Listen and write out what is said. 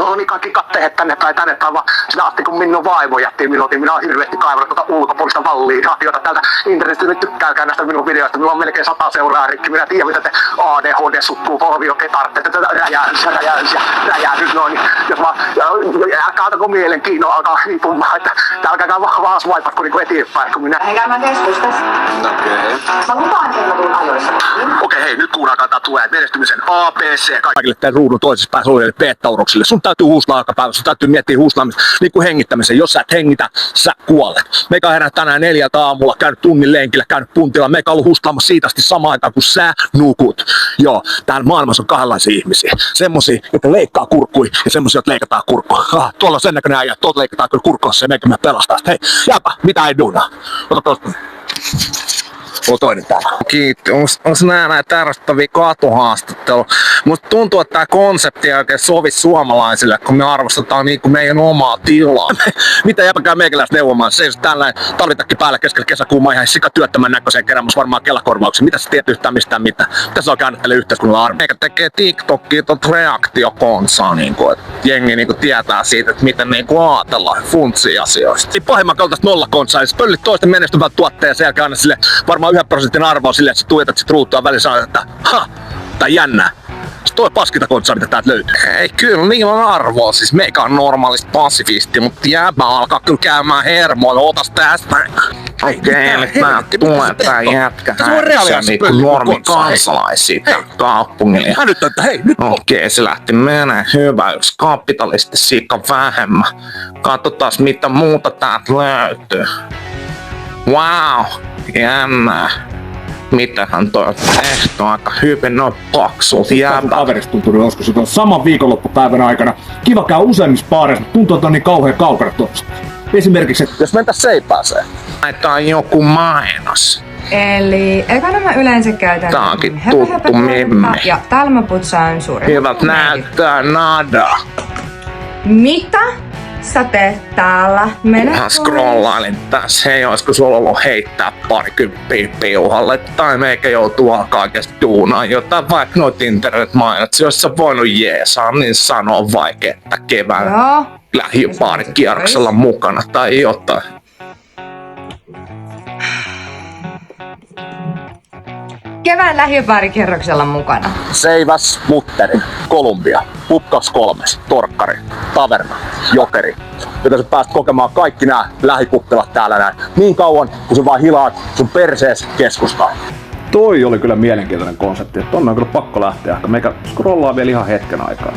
no niin kaikki katteet tänne tai vaan sitä asti kun minun vaimo jätti minut, niin minä oon hirveästi kaivannut tuota ulkopuolista validaatiota täältä internetistä. Nyt tykkääkää näistä minun videoista, minulla on melkein 100 seuraajaa, minä tiedän mitä te ADHD-sukkupolvi oikein tarvitsette, tätä räjähdys noin, jos vaan, älkää antako mielenkiinnoa alkaa hiipumaan, että älkääkää vaan swipatko niinku eteenpäin, kun minä... Käymään keskustassa. Okei. Mä lupaan, että mä tuun ajoissa. Okei, hei, nyt kuunnelkaa, tää tulee menestymisen ABC. Kaikille tämän ruudun toisessa päässä oleville beta-uroksille. Sun täytyy huuslaa aikapäivässä, sun täytyy miettiä huuslaamista niin kuin hengittämisen. Jos sä et hengitä, sä kuolet. Meikä on herää tänään 4 aamulla, käynyt tunnin lenkillä, käynyt puntilla. Meikä on ollut huuslaamassa siitä asti samaan aikaan, kun sä nukut. Joo, täällä maailmassa on kahdenlaisia ihmisiä. Semmosia, jotka leikkaa kurkkui ja semmosia, jotka leikataan kurkkua. Tuolla on sen näköinen äijä, tuolta leikataan kyllä kurkkuassa ja meikä me pelastaa. Hei, jääpä, mitä ei duuna? Ota tosta. Mulla toinen täällä. Kiitos. Onks näitä ärsyttäviä katuhaastatteluja? Musta tuntuu, että tää konsepti ei oikein sovi suomalaisille, kun me arvostetaan niinku meidän omaa tilaa. Mitä jäpäkää meikäläistä neuvomaan? Se ei tällainen talvitakki päällä keskellä kesäkuumaa ihan sikatyöttömän näköiseen keräämässä varmaan kelakorvauksia. Mitä sä tiedät yhtään mistään mitään? Mitä sä oikein annat tälle yhteiskunnalle arvoa? Eikä tekee TikTokia tot reaktiokonsaa, niinku, että jengi niinku tietää siitä, että miten niinku ajatellaan funtsia asioista. Pahimman kaltaista nollakonsaa, ja sä pöllit toisten menestyvät tuotteen ja sen jälkeen anna sille varmaan 1% arvoa silleen, että sä tuijotat sit ruutua väliin sanoa, että ha, tai jännää. Se toi paskita kontsaa, mitä täältä löytyy. Ei, kyllä niillä on arvoa. Siis meikä on normaalisti pasifisti, mutta jääpä alkaa kyllä käymään hermoilla. Otas tästä. Ai keelit, mä tulee tää jätkä. Se on reaaliassa niinku normi kansalaisia täällä kaupungilla. Hälyttää, että hei, nyt Okei, se lähti menee hyvä, jos kapitalisti siikka vähemmän. Katsotaan mitä muuta täältä löytyy. Wow, jännää. Mitähän toi on tehty aika hyvin, noin paksulta jääpä. Kaverista tuntuu joskus, että on saman viikonloppupäivän aikana. Kiva käy useimmissa baareissa, mutta tuntuu, että on niin kauhean kaukana tuossa. Esimerkiksi, että jos mentäis Seipäaseen. Näitä on joku mainos. Eli ekana mä yleensä käytän Tää onkin tuttu mimmi. ja täällä mä putsaan suurin. Hyvät näyttää nada. Mitä sä teet täällä? Mene Mä pois. scrollailin tässä. Hei, olisiko sulla ollut heittää parikymppiä piuhalle? Tai meikä joutuu alkaa oikeesti duunaan jotain, vaikka noit internet-mainot. Jos sä voinut jeesaa, niin sano vaikka, että kevään Joo. lähiöbaarikierroksella mukana tai jotain. Kevään lähiöbaarikerroksella mukana. Seiväs, Mutteri, Kolumbia, Pub 23, Torkkari, Taverna, Jokeri. Joten sä pääst kokemaan kaikki nämä lähikuppilat täällä näin. Niin kauan, kun sä vaan hilaat sun persees keskustaan. toi oli kyllä mielenkiintoinen konsepti. Tonne on kyllä pakko lähteä. Meikä scrollaa vielä ihan hetken aikaa.